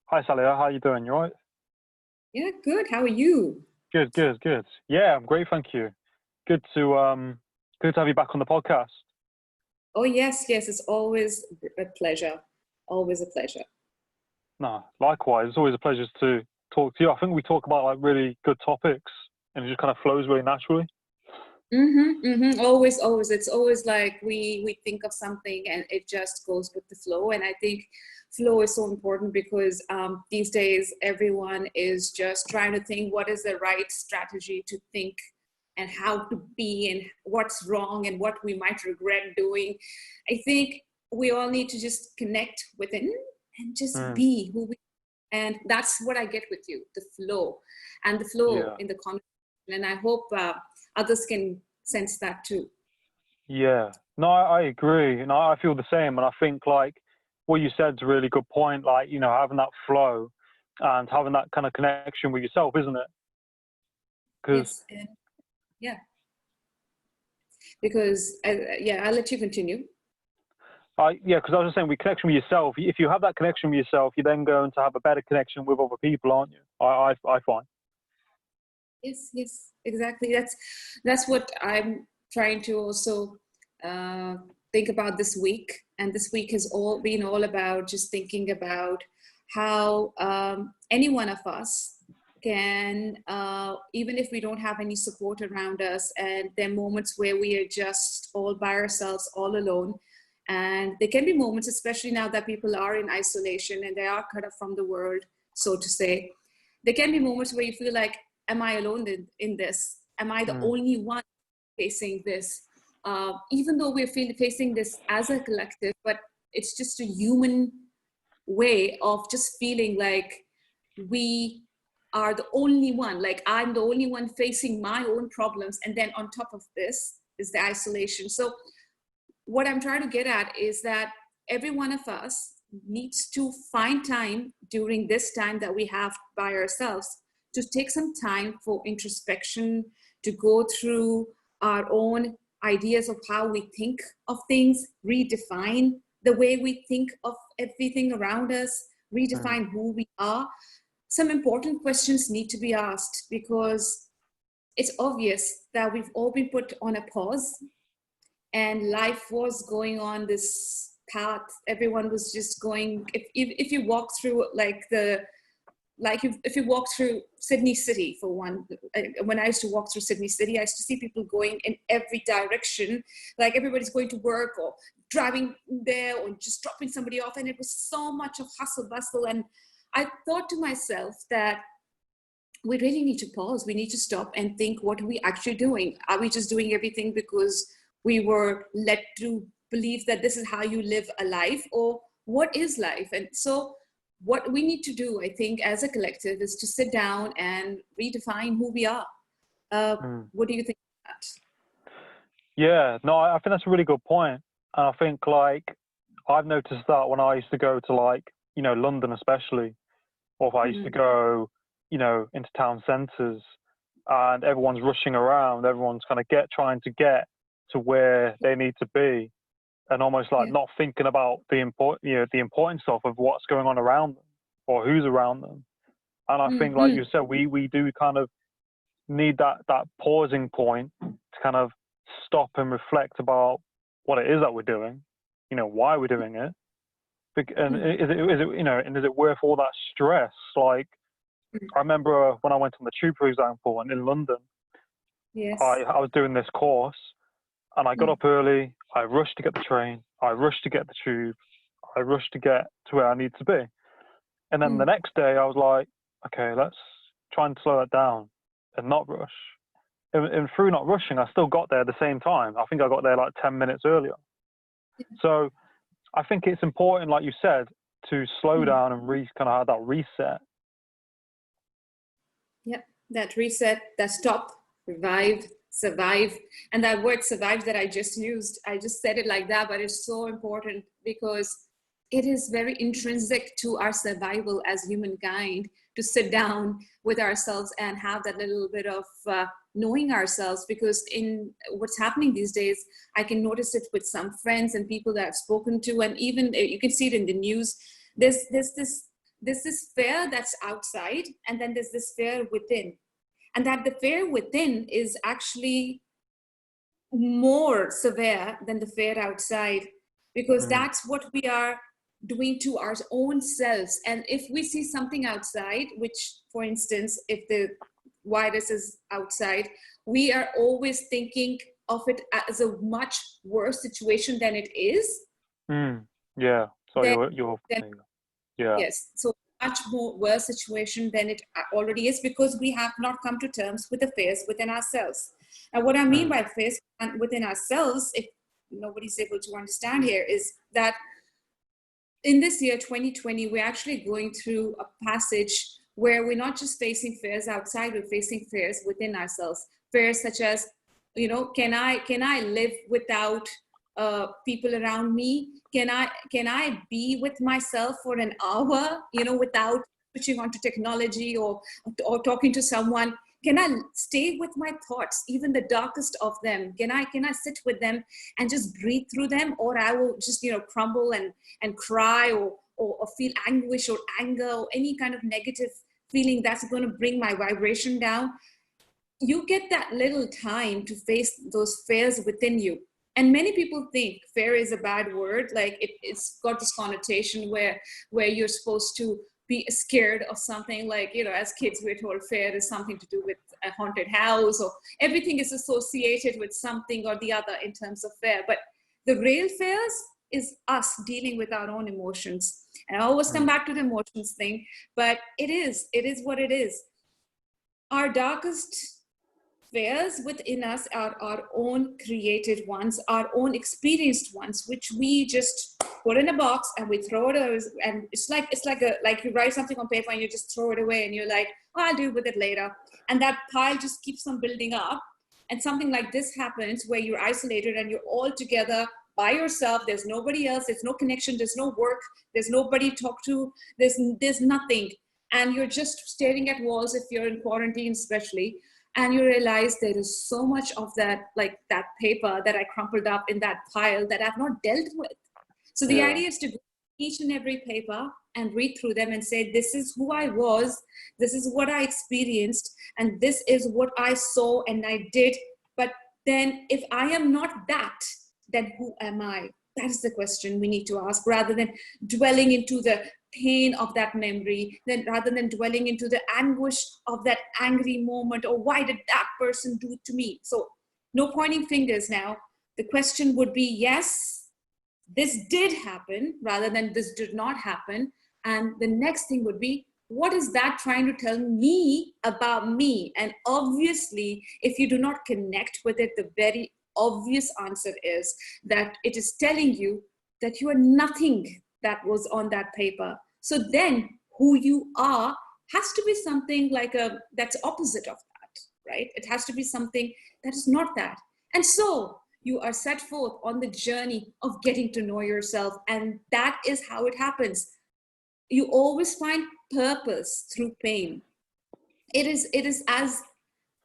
Hi Saliha, how you doing? You all right? Yeah, good. How are you? Good, good, good. Yeah, I'm great, thank you. Good to have you back on the podcast. Oh, yes, yes. It's always a pleasure. Always a pleasure. No, likewise, it's always a pleasure to talk to you. I think we talk about like really good topics and it just kind of flows really naturally. Always, always. It's always like we think of something and it just goes with the flow. And I think flow is so important because these days everyone is just trying to think what is the right strategy to think and how to be and what's wrong and what we might regret doing. I think we all need to just connect within and just Mm, be who we. And that's what I get with you, the flow, and the flow yeah, in the conversation. And I hope others can sense that too. yeah. No, I agree, and I feel the same. And I think like what you said is a really good point. Like having that flow and having that kind of connection with yourself, isn't it? Because Yes, and yeah, because yeah, I'll let you continue. because I was just saying, with connection with yourself, if you have that connection with yourself, you're then going to have a better connection with other people, aren't you? I find. Yes, yes, exactly. That's what I'm trying to also uh, think about this week. And this week has all been all about just thinking about how any one of us can, even if we don't have any support around us, and there are moments where we are just all by ourselves, all alone. And there can be moments, especially now that people are in isolation and they are cut off from the world, so to say. There can be moments where you feel like, am I alone in this? Am I the Mm, only one facing this? Even though we're facing this as a collective, but it's just a human way of just feeling like we are the only one, like I'm the only one facing my own problems. And then on top of this is the isolation. So what I'm trying to get at is that every one of us needs to find time during this time that we have by ourselves to take some time for introspection, to go through our own ideas of how we think of things, redefine the way we think of everything around us, mm, redefine who we are. Some important questions need to be asked because it's obvious that we've all been put on a pause and life was going on this path. Everyone was just going, if you walk through if you walk through Sydney City, for one, when I used to walk through Sydney City, I used to see people going in every direction, like everybody's going to work or driving there or just dropping somebody off, and it was so much of hustle bustle. And I thought to myself that we really need to pause. We need to stop and think, what are we actually doing? Are we just doing everything because we were led to believe that this is how you live a life, or what is life? And so what we need to do, I think, as a collective is to sit down and redefine who we are. mm. What do you think of that? Yeah, no, I think that's a really good point. And I think like I've noticed that when I used to go to like, London especially, or if I used to Mm, go, into town centres and everyone's rushing around, everyone's kind of trying to get to where they need to be and almost like yeah. not thinking about the importance of what's going on around them or who's around them. And I think like Mm-hmm. you said, we do kind of need that pausing point to kind of stop and reflect about what it is that we're doing, why we're doing it, and is it worth all that stress? Like I remember when I went on the tube, for example, and in London, Yes. I was doing this course, and I got Mm, up early. I rushed to get the train. I rushed to get the tube. I rushed to get to where I need to be. And then the mm, next day, I was like, okay, let's try and slow it down and not rush. And through not rushing, I still got there at the same time. I think I got there like 10 minutes earlier. So I think it's important, like you said, to slow mm. down and kind of have that reset. Yeah, that reset, that stop, revive, survive. And that word survive that I just used, I just said it like that, but it's so important because it is very intrinsic to our survival as humankind to sit down with ourselves and have that little bit of knowing ourselves. Because in what's happening these days, I can notice it with some friends and people that I've spoken to, and even you can see it in the news. There's this there's this fear that's outside, and then there's this fear within. And that the fear within is actually more severe than the fear outside, because that's what we are doing to our own selves. And if we see something outside, which, for instance, if the virus is outside, we are always thinking of it as a much worse situation than it is. Yeah. So then, yeah. Yes. So much more worse situation than it already is, because we have not come to terms with the fears within ourselves. And what I mean by fears within ourselves, if nobody's able to understand here, is that in this year 2020, we're actually going through a passage where we're not just facing fears outside, we're facing fears within ourselves. Fears such as, can I live without people around me? Can I be with myself for an hour, without switching on to technology or talking to someone? Can I stay with my thoughts, even the darkest of them? Can I sit with them and just breathe through them? Or I will just, crumble and cry or feel anguish or anger or any kind of negative feeling that's going to bring my vibration down. You get that little time to face those fears within you. And many people think fear is a bad word. Like it's got this connotation where you're supposed to be scared of something. Like, as kids, we're told fear is something to do with a haunted house, or everything is associated with something or the other in terms of fear. But the real fears is us dealing with our own emotions. And I always come back to the emotions thing, but it is what it is. Our darkest fears within us are our own created ones, our own experienced ones, which we just put in a box and we throw it away. And it's like you write something on paper and you just throw it away and you're like, I'll deal with it later. And that pile just keeps on building up. And something like this happens where you're isolated and you're all together by yourself. There's nobody else. There's no connection. There's no work. There's nobody to talk to. There's nothing. And you're just staring at walls if you're in quarantine, especially. And you realize there is so much of that, like that paper that I crumpled up in that pile that I've not dealt with. So the idea is to go each and every paper and read through them and say, this is who I was, this is what I experienced, and this is what I saw and I did. But then if I am not that, then who am I? That is the question we need to ask, rather than dwelling into the pain of that memory, then rather than dwelling into the anguish of that angry moment, or why did that person do it to me? So no pointing fingers now. The question would be, yes, this did happen, rather than this did not happen. And the next thing would be, what is that trying to tell me about me? And obviously, if you do not connect with it, the very obvious answer is that it is telling you that you are nothing that was on that paper. So then who you are has to be something like that's opposite of that, right? It has to be something that is not that. And so you are set forth on the journey of getting to know yourself. And that is how it happens. You always find purpose through pain. It is as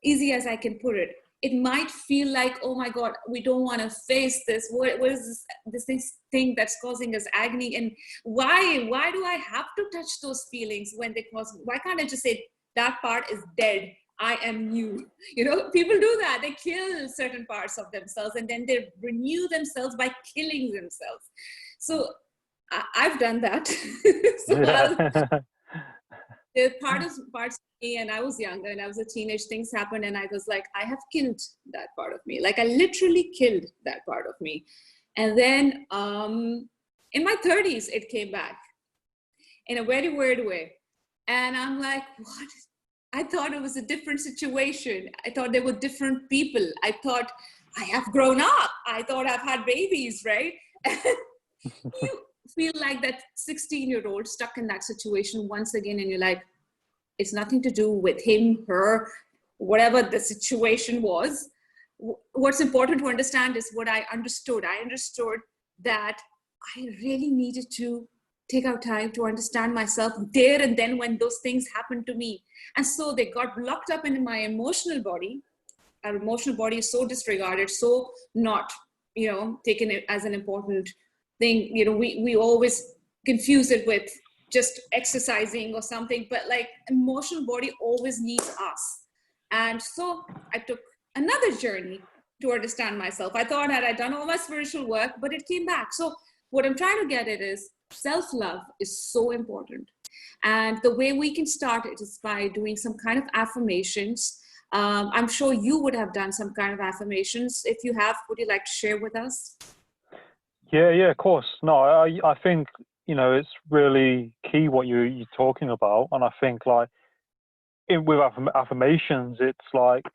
easy as I can put it. It might feel like, oh my God, we don't want to face this. What is this thing that's causing us agony? And why do I have to touch those feelings when they cause? Why can't I just say that part is dead? I am new. People do that. They kill certain parts of themselves and then they renew themselves by killing themselves. So I've done that. There are parts of me, and I was younger and I was a teenage, things happened and I was like, I have killed that part of me. Like I literally killed that part of me. And then in my 30s, it came back in a very weird way. And I'm like, what? I thought it was a different situation. I thought there were different people. I thought I have grown up. I thought I've had babies, right? You feel like that 16-year-old stuck in that situation once again, and you're like, it's nothing to do with him, her, whatever the situation was. What's important to understand is what I understood. I understood that I really needed to take out time to understand myself there and then when those things happened to me. And so they got locked up in my emotional body. Our emotional body is so disregarded, so not, taken as an important thing. We always confuse it with just exercising or something, but like emotional body always needs us. And so I took another journey to understand myself. I thought that I'd done all my spiritual work, but it came back. So what I'm trying to get at is self-love is so important. And the way we can start it is by doing some kind of affirmations. I'm sure you would have done some kind of affirmations. If you have, would you like to share with us? Yeah, of course. No, I think, you know, it's really key what you're talking about. And I think like with affirmations, it's like,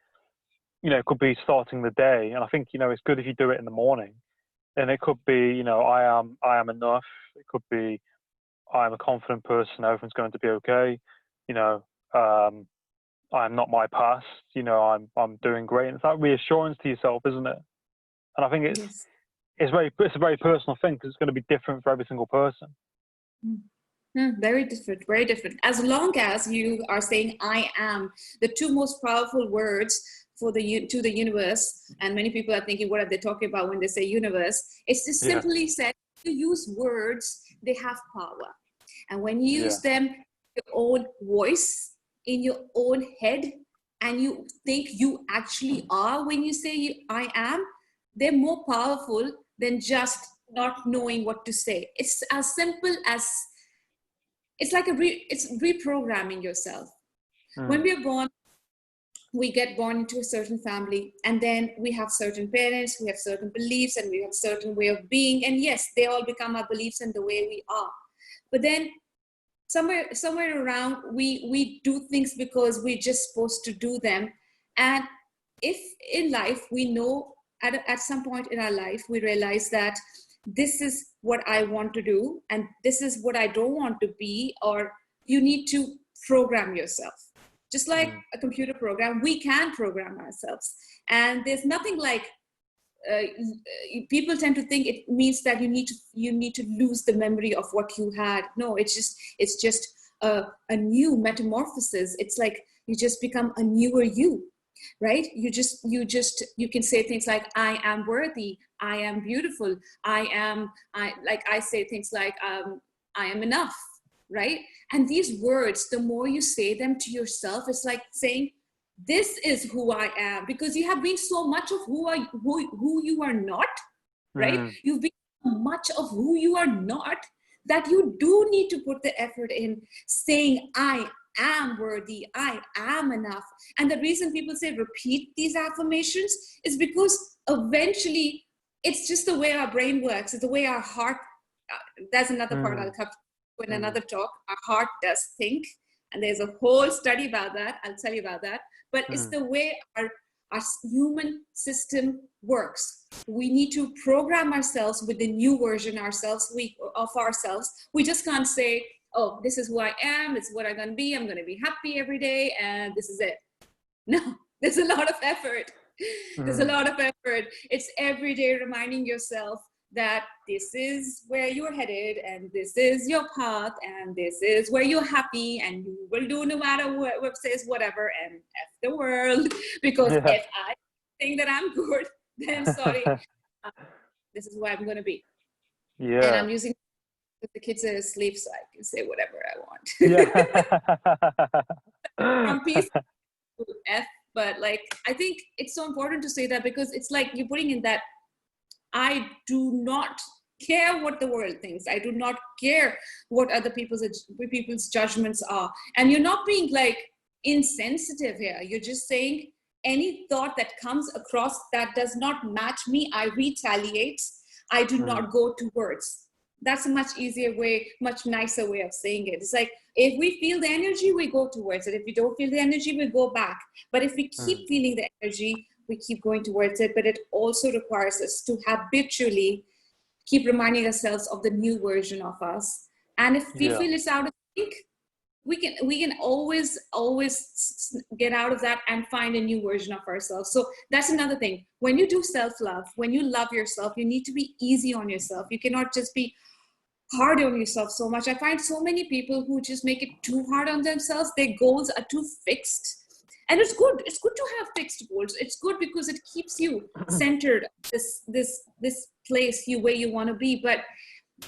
you know, it could be starting the day. And I think, you know, it's good if you do it in the morning. And it could be, you know, I am enough. It could be, I am a confident person. Everything's going to be okay. You know, I'm not my past. You know, I'm doing great. And it's that reassurance to yourself, isn't it? And I think Yes. it's a very personal thing because it's going to be different for every single person. Very different, very different. As long as you are saying I am, the two most powerful words for to the universe, and many people are thinking, what are they talking about when they say universe? It's just simply said, you use words, they have power. And when you use them, your own voice in your own head, and you think you actually are when you say I am, they're more powerful than just not knowing what to say. It's as simple as, it's like it's reprogramming yourself. When we are born, we get born into a certain family, and then we have certain parents, we have certain beliefs, and we have certain way of being. And yes, they all become our beliefs and the way we are. But then somewhere around, we do things because we're just supposed to do them. And if in life we know at some point in our life, we realize that this is what I want to do, and this is what I don't want to be, or you need to program yourself. Just like a computer program, we can program ourselves. And there's nothing like, people tend to think it means that you need to lose the memory of what you had. No, it's just a new metamorphosis. It's like you just become a newer you, right? You can say things like, I am worthy, I am beautiful, I say things like, I am enough, right? And these words, the more you say them to yourself, it's like saying, this is who I am, because you have been so much of who you are not, right? You've been so much of who you are not that you do need to put the effort in saying, I am worthy, I am enough. And the reason people say repeat these affirmations is because eventually it's just the way our brain works. It's the way our heart, that's another part I'll cover in another talk. Our heart does think, and there's a whole study about that. I'll tell you about that. But it's the way our human system works. We need to program ourselves with the new version of ourselves. We just can't say, oh, this is who I am, it's what I'm going to be, I'm going to be happy every day, and this is it. No, there's a lot of effort. There's a lot of effort. It's every day reminding yourself that this is where you're headed, and this is your path, and this is where you're happy, and you will do no matter what says whatever, and F the world, because if I think that I'm good, then sorry, this is where I'm going to be. And I'm using the kids are asleep, so I can say whatever I want. From peace to F, but like, I think it's so important to say that, because it's like you're putting in that, I do not care what the world thinks. I do not care what other people's judgments are. And you're not being like insensitive here. You're just saying any thought that comes across that does not match me, I retaliate. I do not go towards. That's a much easier way, much nicer way of saying it. It's like, if we feel the energy, we go towards it. If we don't feel the energy, we go back. But if we keep feeling the energy, we keep going towards it. But it also requires us to habitually keep reminding ourselves of the new version of us. And if we feel it's out of sync, we can always get out of that and find a new version of ourselves. So that's another thing. When you do self-love, when you love yourself, you need to be easy on yourself. You cannot just be hard on yourself so much. I find so many people who just make it too hard on themselves. Their goals are too fixed. And it's good to have fixed goals. It's good because it keeps you centered, this place where you want to be. But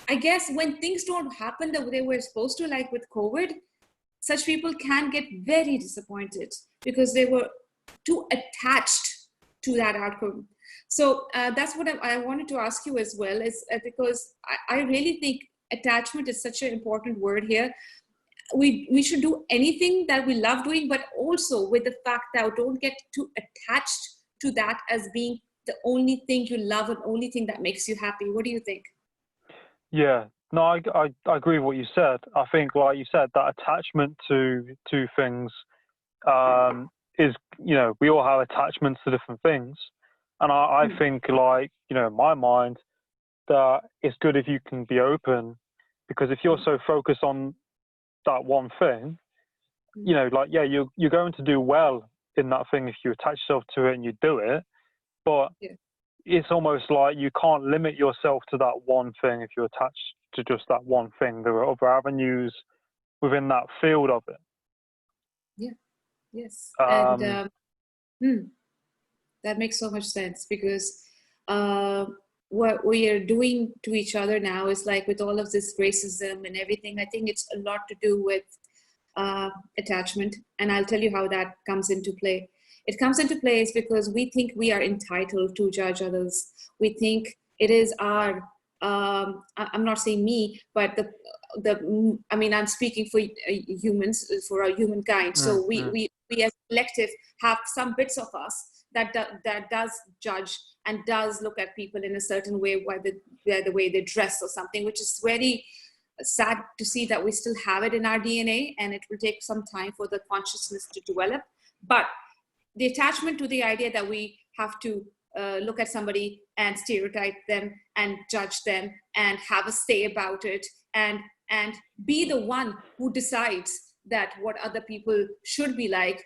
I guess when things don't happen the way they were supposed to, like with COVID, such people can get very disappointed because they were too attached to that outcome. So that's what I wanted to ask you as well, is because I really think attachment is such an important word here. We should do anything that we love doing, but also with the fact that don't get too attached to that as being the only thing you love and only thing that makes you happy. What do you think? Yeah, no, I agree with what you said. I think, like you said, that attachment to things is, we all have attachments to different things, and I think, like, in my mind, that it's good if you can be open, because if you're so focused on that one thing, like, yeah, you're going to do well in that thing if you attach yourself to it and you do it, but it's almost like you can't limit yourself to that one thing if you're attached to just that one thing. There are other avenues within that field of it. Yeah. Yes. And that makes so much sense, because what we are doing to each other now is like, with all of this racism and everything, I think it's a lot to do with attachment. And I'll tell you how that comes into play. It comes into play is because we think we are entitled to judge others. We think it is our, I'm not saying me, but I mean, I'm speaking for humans, for our humankind. So we as a collective have some bits of us that does judge and does look at people in a certain way, whether the way they dress or something, which is very sad to see that we still have it in our DNA, and it will take some time for the consciousness to develop. But the attachment to the idea that we have to look at somebody and stereotype them and judge them and have a say about it, and be the one who decides that what other people should be like,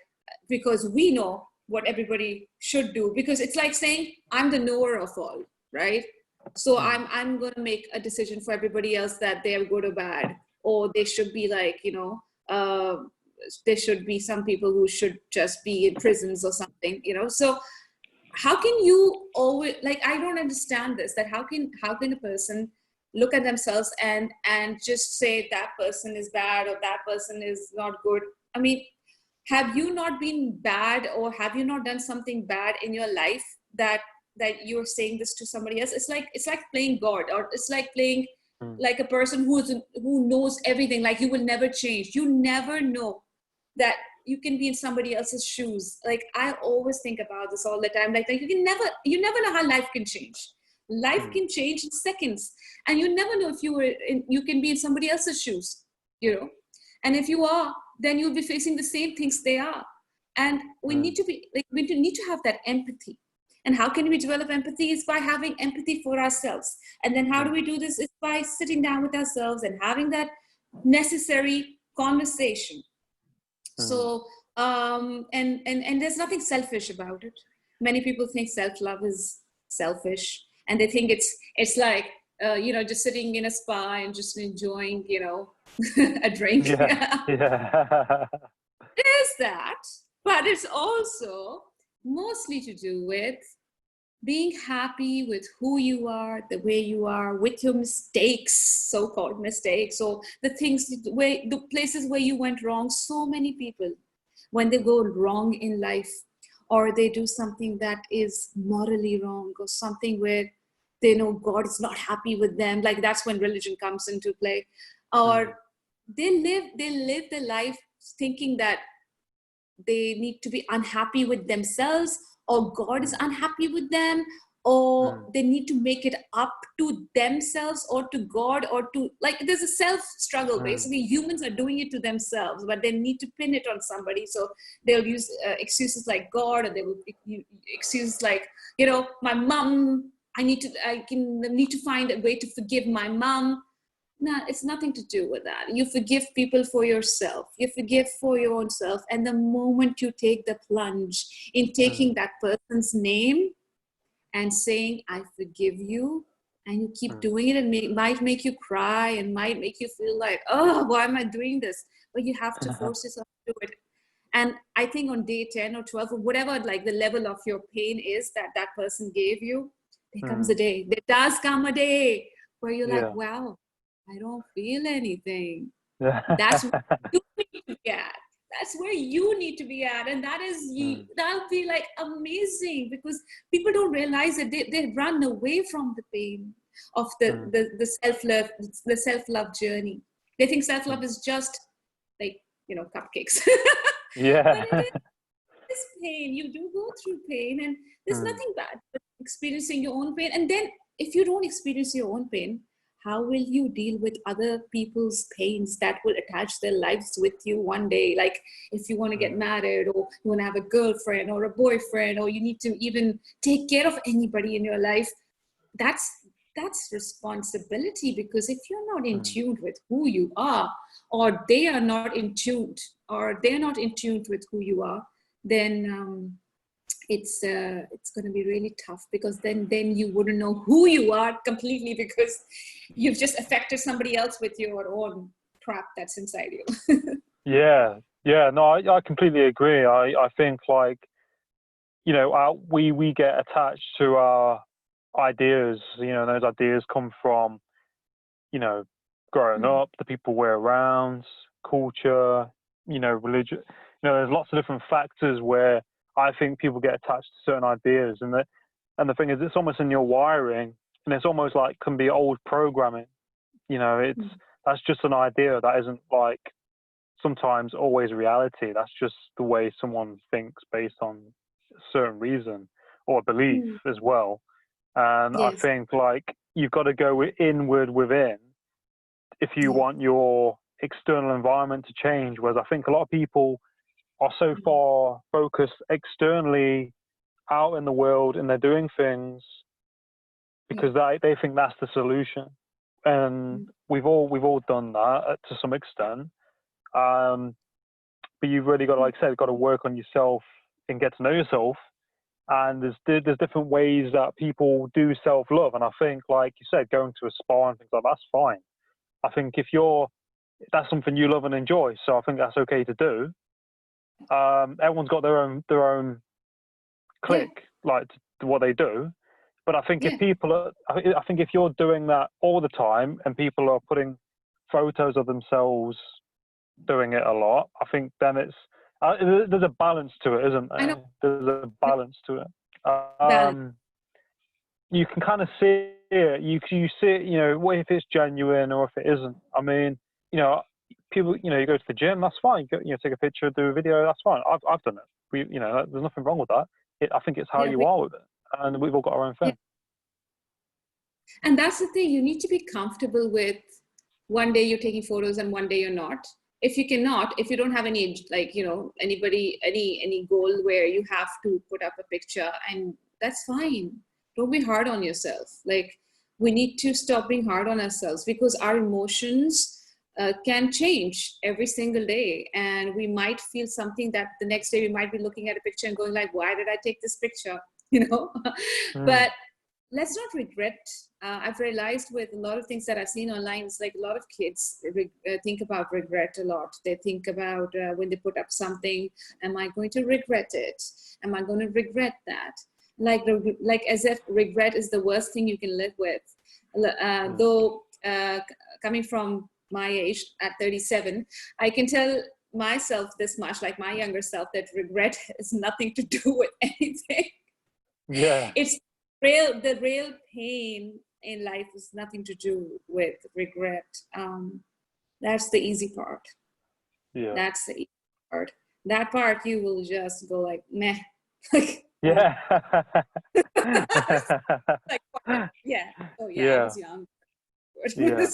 because we know what everybody should do, because it's like saying I'm the knower of all, right? So I'm going to make a decision for everybody else that they're good or bad, or they should be like, there should be some people who should just be in prisons or something, So how can you always, like, I don't understand this, that how can a person look at themselves and just say that person is bad or that person is not good? I mean, have you not been bad, or have you not done something bad in your life that you're saying this to somebody else? It's like playing God, or it's like playing like a person who knows everything, like you will never change. You never know that you can be in somebody else's shoes. Like, I always think about this all the time. Like you never know how life can change. Life can change in seconds, and you never know if you can be in somebody else's shoes, And if you are, then you'll be facing the same things they are. And we need to be like, we need to have that empathy. And how can we develop empathy? Is by having empathy for ourselves. And then how do we do this? Is by sitting down with ourselves and having that necessary conversation. So, and there's nothing selfish about it. Many people think self-love is selfish, and they think it's like, just sitting in a spa and just enjoying, a drink. Yeah. There's that, but it's also mostly to do with being happy with who you are, the way you are, with your mistakes, so-called mistakes, or the places where you went wrong. So many people, when they go wrong in life, or they do something that is morally wrong, or something where they know God is not happy with them, like that's when religion comes into play, or they live their life thinking that they need to be unhappy with themselves, or God is unhappy with them, or they need to make it up to themselves or to God, or to, like, there's a self struggle. Basically, humans are doing it to themselves, but they need to pin it on somebody. So they'll use excuses like God, or they will excuses like, my mom, I need to find a way to forgive my mom. No, it's nothing to do with that. You forgive people for yourself. You forgive for your own self. And the moment you take the plunge in taking that person's name and saying, I forgive you, and you keep doing it, and might make you cry and might make you feel like, oh, why am I doing this? But you have to force yourself to do it. And I think on day 10 or 12, or whatever, like the level of your pain is that person gave you, there comes a day. There does come a day where you're like, Yeah. wow, I don't feel anything. Yeah. That's where you need to be at. That's where you need to be at. And that is you, that'll be like amazing, because people don't realize that they run away from the pain of the self-love, the self-love journey. They think self-love is just like, cupcakes. But Yeah. it is pain. You do go through pain, and there's nothing bad but experiencing your own pain. And then if you don't experience your own pain, how will you deal with other people's pains that will attach their lives with you one day? Like if you want to get married, or you want to have a girlfriend or a boyfriend, or you need to even take care of anybody in your life, that's responsibility. Because if you're not in tune with who you are, or they are not in tune, or they're not in tune with who you are, then it's going to be really tough, because then you wouldn't know who you are completely, because you've just affected somebody else with your own crap that's inside you. Yeah. No, I completely agree. I think, like, we get attached to our ideas. And those ideas come from, growing up, the people we're around, culture, religion. There's lots of different factors where I think people get attached to certain ideas, and the thing is, it's almost in your wiring, and it's almost like can be old programming. It's that's just an idea that isn't, like, sometimes always reality. That's just the way someone thinks based on a certain reason or belief as well. And I Yes. think, like, you've got to go inward within if you want your external environment to change. Whereas I think a lot of people are so far focused externally out in the world, and they're doing things because they think that's the solution. And we've all done that to some extent. But you've really got to, like I said, got to work on yourself and get to know yourself. And there's different ways that people do self-love. And I think, like you said, going to a spa and things like that's fine. I think if that's something you love and enjoy, so I think that's okay to do. Everyone's got their own click, like, to what they do. But I think I think if you're doing that all the time and people are putting photos of themselves doing it a lot, I think then it's there's a balance to it, isn't there? There's a balance to it. Balance. You can kind of see it. You see it, what if it's genuine or if it isn't. I mean, people, you go to the gym, that's fine. You take a picture, do a video, that's fine. I've done it. There's nothing wrong with that. I think it's how you are with it, and we've all got our own thing. And that's the thing. You need to be comfortable with one day you're taking photos and one day you're not. If you don't have any, like, anybody, any goal where you have to put up a picture, and that's fine. Don't be hard on yourself. Like, we need to stop being hard on ourselves, because our emotions can change every single day. And we might feel something that the next day we might be looking at a picture and going like, why did I take this picture? But let's not regret. I've realized with a lot of things that I've seen online, it's like a lot of kids think about regret a lot. They think about when they put up something, am I going to regret it? Am I going to regret that? Like as if regret is the worst thing you can live with. Though coming from my age at 37, I can tell myself this much, like my younger self, that regret has nothing to do with anything. Yeah. It's the real pain in life is nothing to do with regret. That's the easy part. Yeah. That's the easy part. That part you will just go like, meh. Like, yeah. like, yeah. Oh yeah, I was young. Yeah.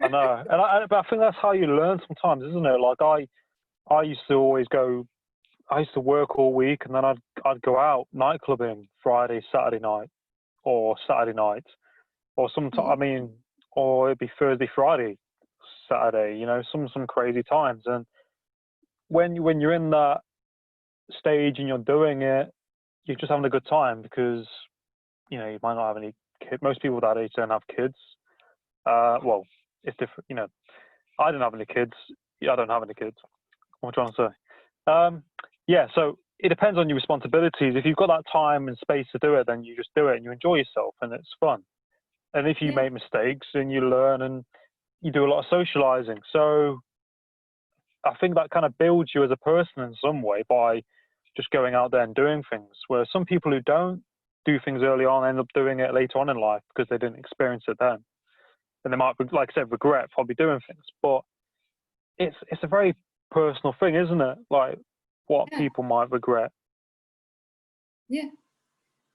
I know, but I think that's how you learn sometimes, isn't it? Like I used to always go. I used to work all week, and then I'd go out nightclubbing Friday, Saturday night, or Saturday night, or sometimes or it'd be Thursday, Friday, Saturday. Some crazy times. And when you're in that stage and you're doing it, you're just having a good time, because you might not have any kids. Most people that age don't have kids. Well, it's different. I didn't have any kids. Yeah, I don't have any kids. What am I trying to say? Yeah, so it depends on your responsibilities. If you've got that time and space to do it, then you just do it and you enjoy yourself and it's fun. And if you make mistakes, then you learn, and you do a lot of socializing. So I think that kind of builds you as a person in some way by just going out there and doing things. Whereas some people who don't do things early on end up doing it later on in life because they didn't experience it then. And they might, like I said, regret probably doing things. But it's a very personal thing, isn't it? Like what people might regret. Yeah.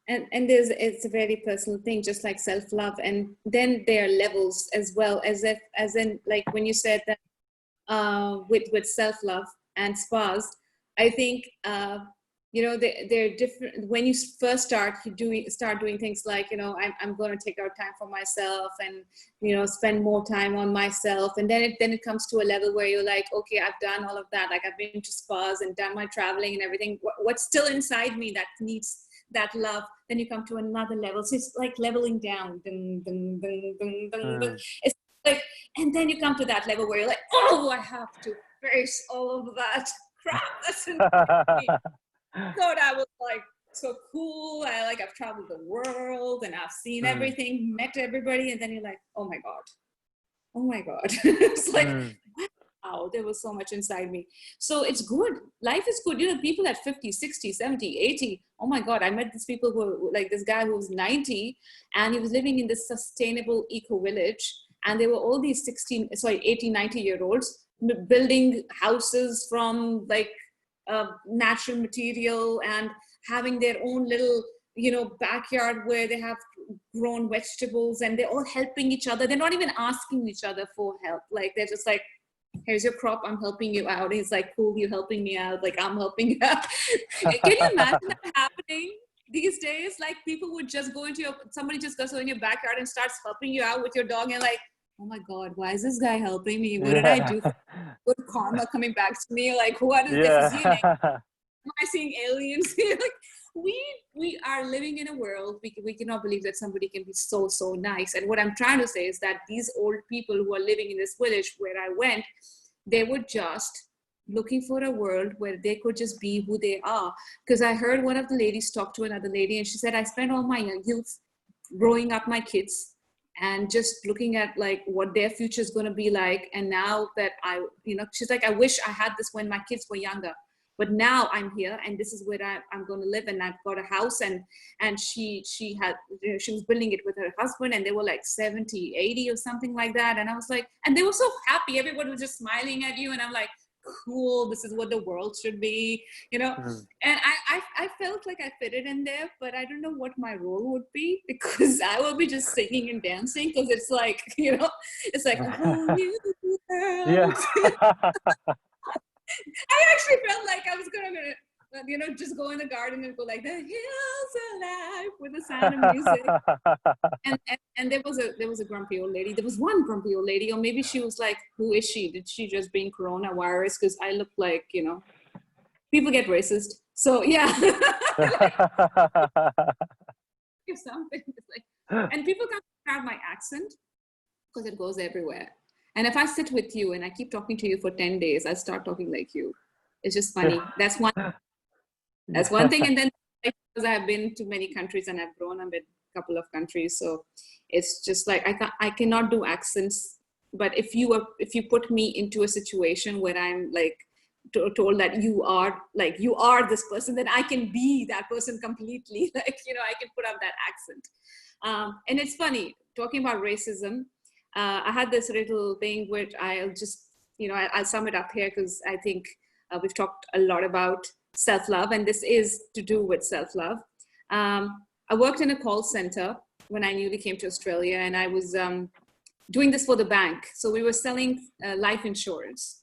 And it's a very personal thing, just like self-love. And then there are levels as well, as in like when you said that with self-love and spas, I think they're different. When you first start doing things like, I'm going to take out time for myself and spend more time on myself, and then it comes to a level where you're like, okay, I've done all of that, like I've been to spas and done my traveling and everything. What's still inside me that needs that love? Then you come to another level. So it's like leveling down. Dun, dun, dun, dun, dun, dun. It's like, and then you come to that level where you're like, oh, I have to face all of that crap that's in me. Thought I was like so cool. I've traveled the world and I've seen everything, met everybody, and then you're like, oh my god. It's like, wow, there was so much inside me. So it's good. Life is good. People at 50, 60, 70, 80. Oh my God, I met these people who like this guy who was 90 and he was living in this sustainable eco village. And there were all these 80, 90-year-olds building houses from like natural material and having their own little, backyard where they have grown vegetables, and they're all helping each other. They're not even asking each other for help. Like they're just like, here's your crop, I'm helping you out. He's like, cool, you're helping me out. Like I'm helping you out. Can you imagine that happening these days? Like people would just go into somebody just goes in your backyard and starts helping you out with your dog, and like, oh my God, why is this guy helping me? What did I do? Good karma coming back to me. Like, what is this? Is he am I seeing aliens? Like, we are living in a world, we cannot believe that somebody can be so nice. And what I'm trying to say is that these old people who are living in this village where I went, they were just looking for a world where they could just be who they are. Because I heard one of the ladies talk to another lady, and she said, I spent all my youth growing up my kids and just looking at like what their future is going to be like. And now that she's like, I wish I had this when my kids were younger, but now I'm here and this is where I'm going to live, and I've got a house. And she was building it with her husband, and they were like 70, 80 or something like that. And I was like, and they were so happy. Everybody was just smiling at you. And I'm like, cool, this is what the world should be, And I felt like I fitted in there, but I don't know what my role would be, because I will be just singing and dancing, because it's like, it's like a whole new world. Yeah. I actually felt like I was gonna just go in the garden and go like, the hills are alive with the sound of music. And there was a grumpy old lady. There was one grumpy old lady, or maybe she was like, who is she? Did she just bring coronavirus? Because I look like, people get racist. So yeah. Like, something. It's like, and people can't have my accent because it goes everywhere. And if I sit with you and I keep talking to you for 10 days, I start talking like you. It's just funny. That's one thing. And then because I've been to many countries and I've grown up in a couple of countries, so it's just like I cannot do accents. But if you put me into a situation where I'm like told that you are this person, then I can be that person completely. Like, I can put up that accent. And it's funny talking about racism. I had this little thing which I'll just, I'll sum it up here, because I think we've talked a lot about self-love, and this is to do with self-love. I worked in a call center when I newly came to Australia, and I was doing this for the bank. So we were selling life insurance.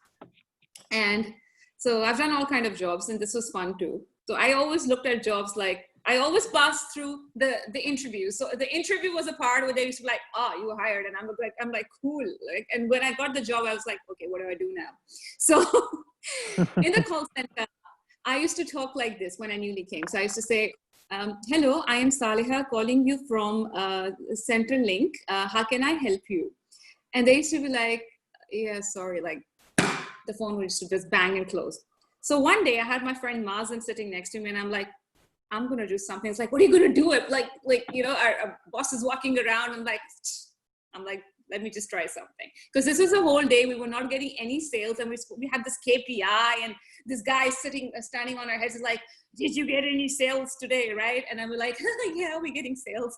And so I've done all kinds of jobs, and this was fun too. So I always looked at jobs like, I always passed through the interview. So the interview was a part where they used to be like, you were hired. And I'm like, cool. Like, and when I got the job, I was like, okay, what do I do now? So in the call center, I used to talk like this when I newly came. So I used to say, hello, I am Saliha calling you from Central Link. How can I help you? And they used to be like, yeah, sorry. Like the phone used to just bang and close. So one day I had my friend Mazen sitting next to me, and I'm like, I'm going to do something. It's like, what are you going to do? Our boss is walking around and I'm like, let me just try something. Because this was a whole day. We were not getting any sales, and we had this KPI, and this guy standing on our heads is like, did you get any sales today? Right? And I'm like, yeah, we're getting sales.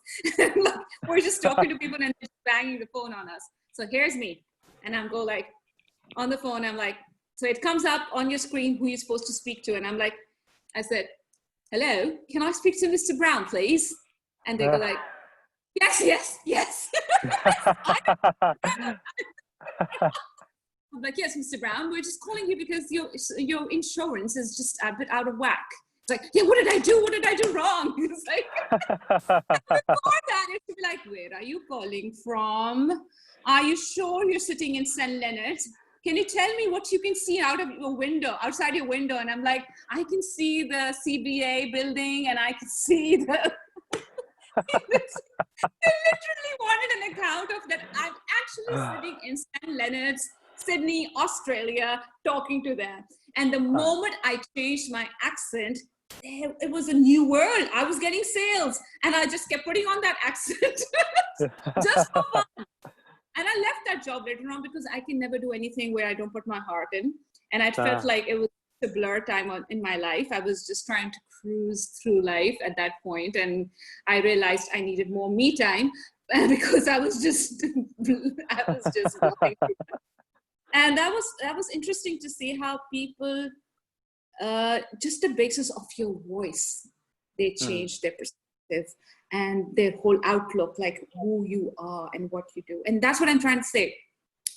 We're just talking to people and just banging the phone on us. So here's me. And I'm on the phone. I'm like, so it comes up on your screen who you're supposed to speak to. And I said, hello, can I speak to Mr. Brown, please? And they go like, yes. I'm like, yes, Mr. Brown, we're just calling you because your insurance is just a bit out of whack. It's like, yeah, what did I do? What did I do wrong? It's like, before that, it would be like, where are you calling from? Are you sure you're sitting in St. Leonard's? Can you tell me what you can see outside your window? And I'm like, I can see the CBA building, and I can see the... They literally wanted an account of that. I'm actually sitting in St. Leonard's, Sydney, Australia, talking to them. And the moment I changed my accent, it was a new world. I was getting sales, and I just kept putting on that accent just for fun. And I left that job later on because I can never do anything where I don't put my heart in. And I felt like it was a blur time in my life. I was just trying to cruise through life at that point, and I realized I needed more me time because I was just going through it. And that was interesting to see how people, just the basis of your voice, they change their perspective and their whole outlook, like who you are and what you do. And that's what I'm trying to say.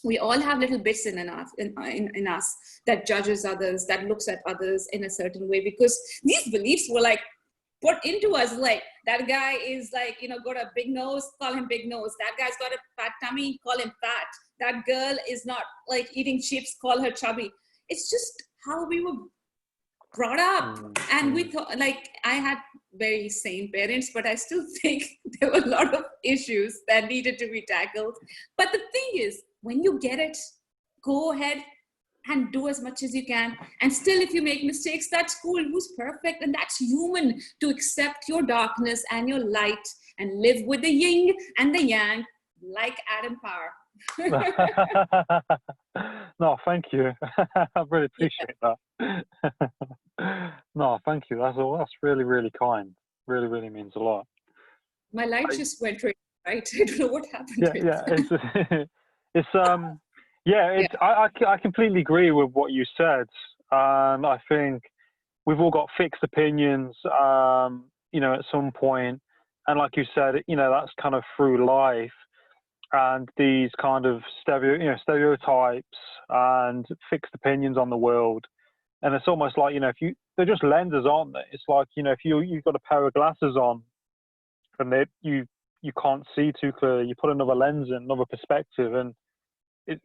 We all have little bits in us that judges others, that looks at others in a certain way, because these beliefs were like put into us, like that guy is like, got a big nose, call him big nose. That guy's got a fat tummy, call him fat. That girl is not like eating chips, call her chubby. It's just how we were brought up. And we thought, like, I had very sane parents, but I still think there were a lot of issues that needed to be tackled. But the thing is, when you get it, go ahead and do as much as you can. And still, if you make mistakes, that's cool. Who's perfect? And that's human, to accept your darkness and your light and live with the yin and the yang, like Adam Parr. No, thank you. I really appreciate that. No, thank you. That's really, really kind. Really, really means a lot. My light just went right. I don't know what happened. I completely agree with what you said. I think we've all got fixed opinions, at some point, and like you said, that's kind of through life. And these kind of stereotypes and fixed opinions on the world, and it's almost like they're just lenses, aren't they? It's like if you've got a pair of glasses on, and you can't see too clearly, you put another lens in, another perspective, and it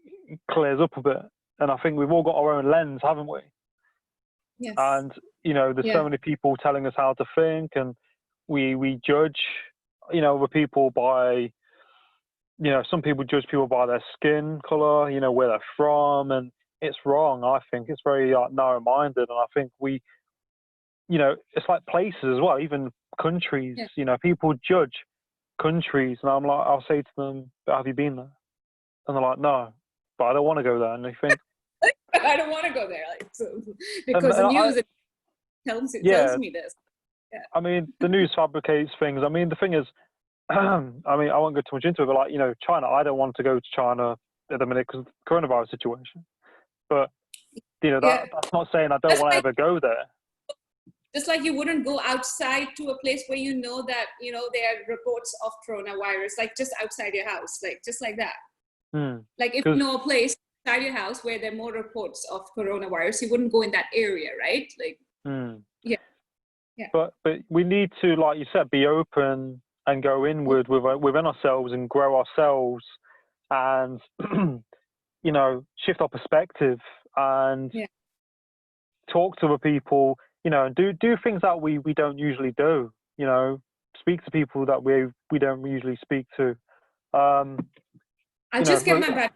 clears up a bit. And I think we've all got our own lens, haven't we? Yes. And there's so many people telling us how to think, and we judge other people by. Some people judge people by their skin color, where they're from, and it's wrong. I think it's very narrow-minded, and I think it's like places as well, even countries. Yeah. People judge countries, and I'll say to them, "Have you been there?" And they're like, "No, but I don't want to go there." And they think, "I don't want to go there," because the news tells me this. Yeah. I mean, the news fabricates things. I mean, the thing is. I won't go too much into it, but China, I don't want to go to China at the minute because of the coronavirus situation. But, that's not saying I don't want to ever go there. Just like you wouldn't go outside to a place where that, there are reports of coronavirus, like just outside your house, like just like that. Like if you know a place outside your house where there are more reports of coronavirus, you wouldn't go in that area, right? Like, yeah. But we need to, like you said, be open and go inward within ourselves and grow ourselves and, shift our perspective and talk to other people, and do things that we don't usually do, speak to people that we don't usually speak to. I'll just get my bag.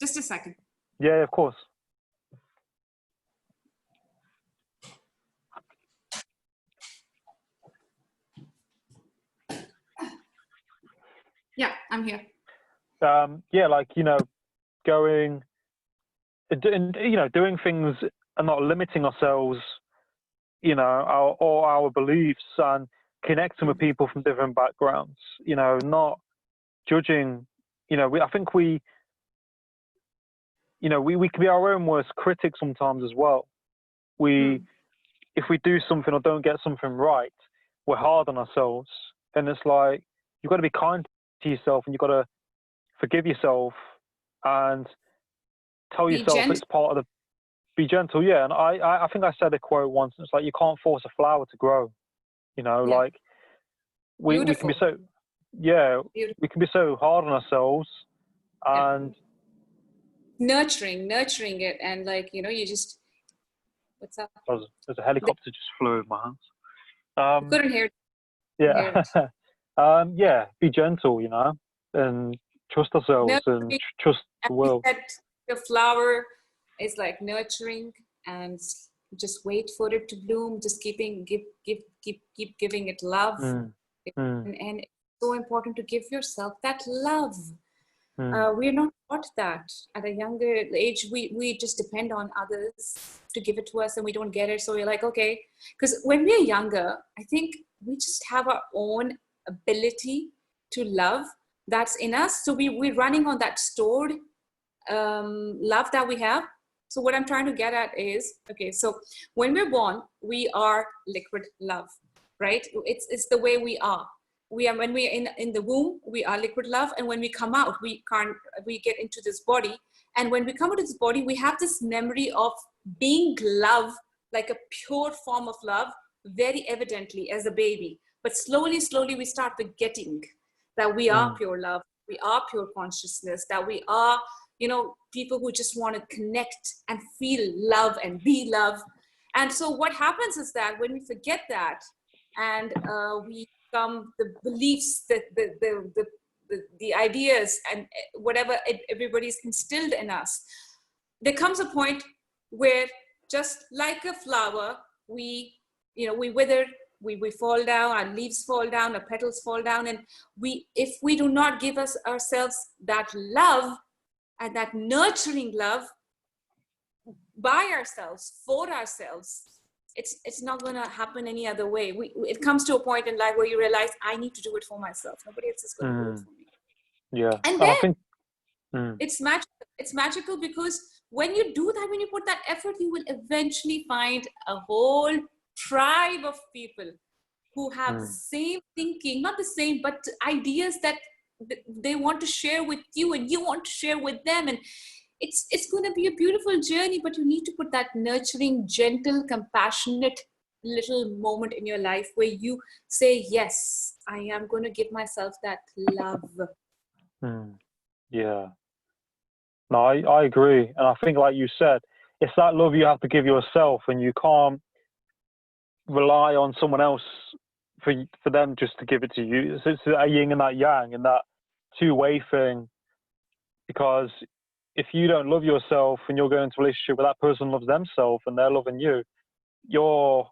Just a second. Yeah, of course. Yeah, I'm here. Yeah, like, you know, going and, you know, doing things and not limiting ourselves, you know, our beliefs, and connecting with people from different backgrounds, you know, not judging. You know, I think we, you know, we can be our own worst critics sometimes as well. If we do something or don't get something right, we're hard on ourselves. And it's like, you've got to be kind to yourself, and you've got to forgive yourself and tell Be yourself gentle. it's part of the, be gentle. Yeah. And I think I said a quote once, and it's like, you can't force a flower to grow, you know, Yeah. like we can be Beautiful. so, yeah, Beautiful. we can be so hard on ourselves. Yeah. And Nurturing it, and like, you know, you just, what's up? there's a helicopter just flew over my hands. You couldn't hear it. Hear Yeah. it. Yeah, be gentle, you know, and trust ourselves and Nurturing, trust as the you world. said, the flower is like nurturing, and just wait for it to bloom. Just keep giving it love, Mm, mm, and it's so important to give yourself that love. mm, We're not taught that at a younger age. We just depend on others to give it to us, and we don't get it. So we're like, okay, because when we're younger, I think we just have our own ability to love that's in us. So we're running on that stored love that we have. So what I'm trying to get at is, okay, so when we're born, we are liquid love, right? It's the way we are. We are, when we're in the womb, we are liquid love, and when we come out, we get into this body, and when we come out of this body, we have this memory of being love, like a pure form of love, very evidently as a baby. But slowly we start forgetting that we are mm, pure love, we are pure consciousness, that we are, you know, people who just want to connect and feel love and be love. And so what happens is that when we forget that, and we become the beliefs, the ideas, and whatever everybody's instilled in us, there comes a point where, just like a flower, we, you know, we wither, we fall down, our leaves fall down, our petals fall down, and if we do not give ourselves that love, and that nurturing love by ourselves, for ourselves, it's not going to happen any other way. It comes to a point in life where you realize, I need to do it for myself. Nobody else is going to do it mm. for me. Yeah. And And I then think, mm, it's magical. It's magical because when you do that, when you put that effort, you will eventually find a whole tribe of people who have the mm, same thinking, not the same, but ideas that they want to share with you, and you want to share with them. And it's going to be a beautiful journey, but you need to put that nurturing, gentle, compassionate little moment in your life where you say, yes, I am going to give myself that love. mm, yeah. No, I agree. And I think, like you said, it's that love you have to give yourself, and you can't rely on someone else for them just to give it to you. It's a yin and that yang, and that two-way thing. Because if you don't love yourself and you're going into a relationship where that person loves themselves and they're loving you, you're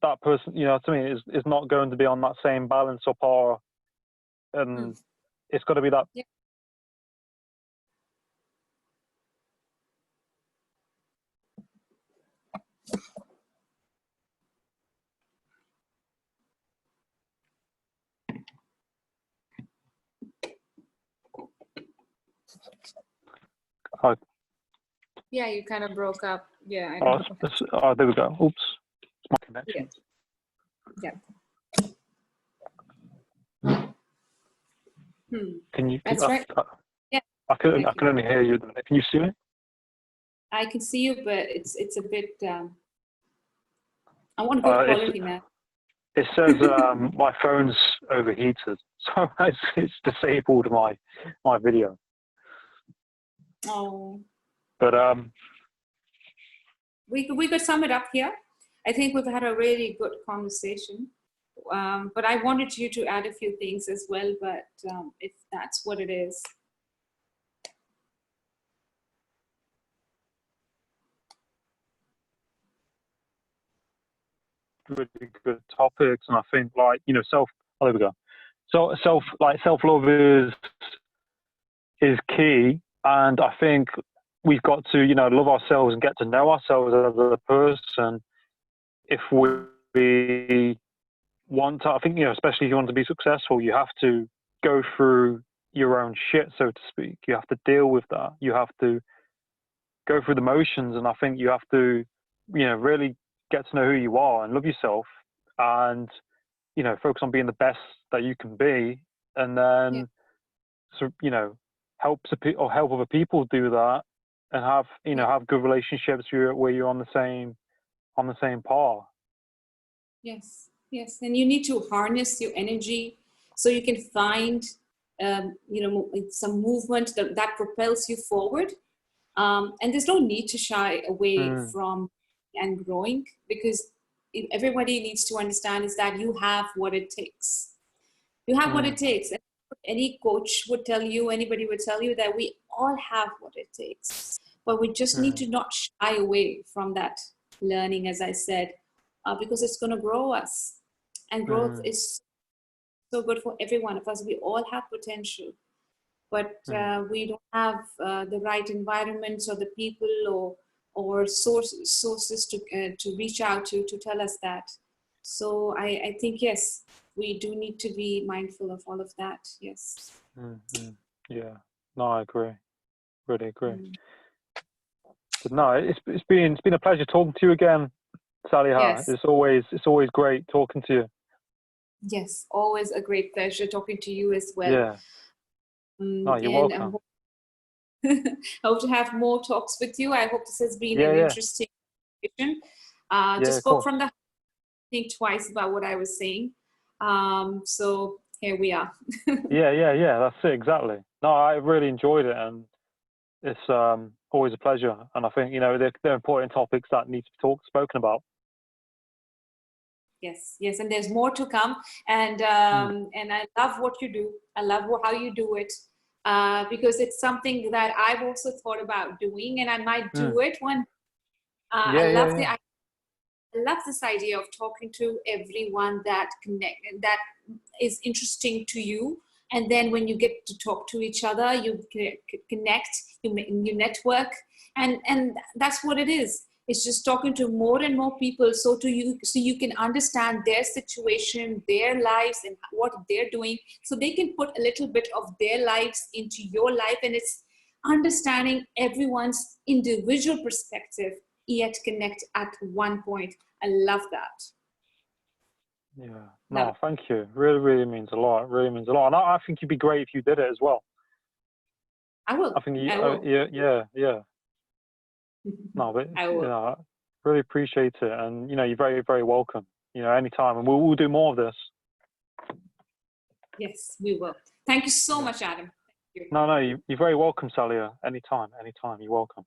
that person, you know, to me, is not going to be on that same balance or par. Hmm. And it's got to be that. Yeah. Oh, Yeah, you kind of broke up. Yeah, I oh, know. oh, there we go. Oops, it's my Yeah, connection. yeah. Hmm. Can you? That's right. Yeah, I thank you. can only hear you. Can you see me? I can see you, but it's a bit. I want good quality, man. It says my phone's overheated, so it's disabled my video. Oh, But we could sum it up here. I think we've had a really good conversation. But I wanted you to add a few things as well. But if that's what it is. really good topics, and I think, like, you know, self. Oh, there we go. So self-love is key, and I think we've got to, love ourselves and get to know ourselves as a person. If we want to, I think, especially if you want to be successful, you have to go through your own shit, so to speak. You have to deal with that. You have to go through the motions, and I think you have to, really get to know who you are and love yourself, and focus on being the best that you can be, and Yeah. then help other people do that, and have have good relationships where you're on the same par. Yes, yes. And you need to harness your energy so you can find, some movement that propels you forward. And there's no need to shy away Mm, from and growing, because everybody needs to understand is that you have what it takes. You have what it mm, takes. Any coach would tell you, anybody would tell you that we all have what it takes, but we just need mm, to not shy away from that learning, as I said, because it's going to grow us. And growth mm, is so good for every one of us. We all have potential, but mm, we don't have the right environments or the people or sources to reach out to tell us that. So I think, yes, we do need to be mindful of all of that. Yes. mm. Yeah, no, I agree, really agree. Mm. But no, it's been a pleasure talking to you again, Saliha. Yes. It's always great talking to you. Yes. Always a great pleasure talking to you as well. Yeah, no, you're And welcome. hope to have more talks with you. I hope this has been Yeah, an yeah, interesting conversation. yeah, Just of spoke course. from the think twice about what I was saying. So here we are. Yeah. That's it, exactly. No, I really enjoyed it, and it's always a pleasure. And I think they're important topics that need to be spoken about. Yes, yes, and there's more to come. Mm, And I love what you do. I love how you do it, because it's something that I've also thought about doing, and I might do mm. it one. Yeah, yeah, yeah. I love this idea of talking to everyone that is interesting to you. And then when you get to talk to each other, you connect, you network, and that's what it is. It's just talking to more and more people, so you can understand their situation, their lives, and what they're doing, so they can put a little bit of their lives into your life, and it's understanding everyone's individual perspective, yet connect at one point. I love that. Yeah. Love No, thank you. Really, really means a lot. It really means a lot. And I think you'd be great if you did it as well. I I will. think you, I will. yeah. No, but I will. really appreciate it. And you're very, very welcome. Anytime, and we'll do more of this. Yes, we will. Thank you so Yeah. much, Adam. Thank you. No, you're very welcome, Salia. Anytime, you're welcome.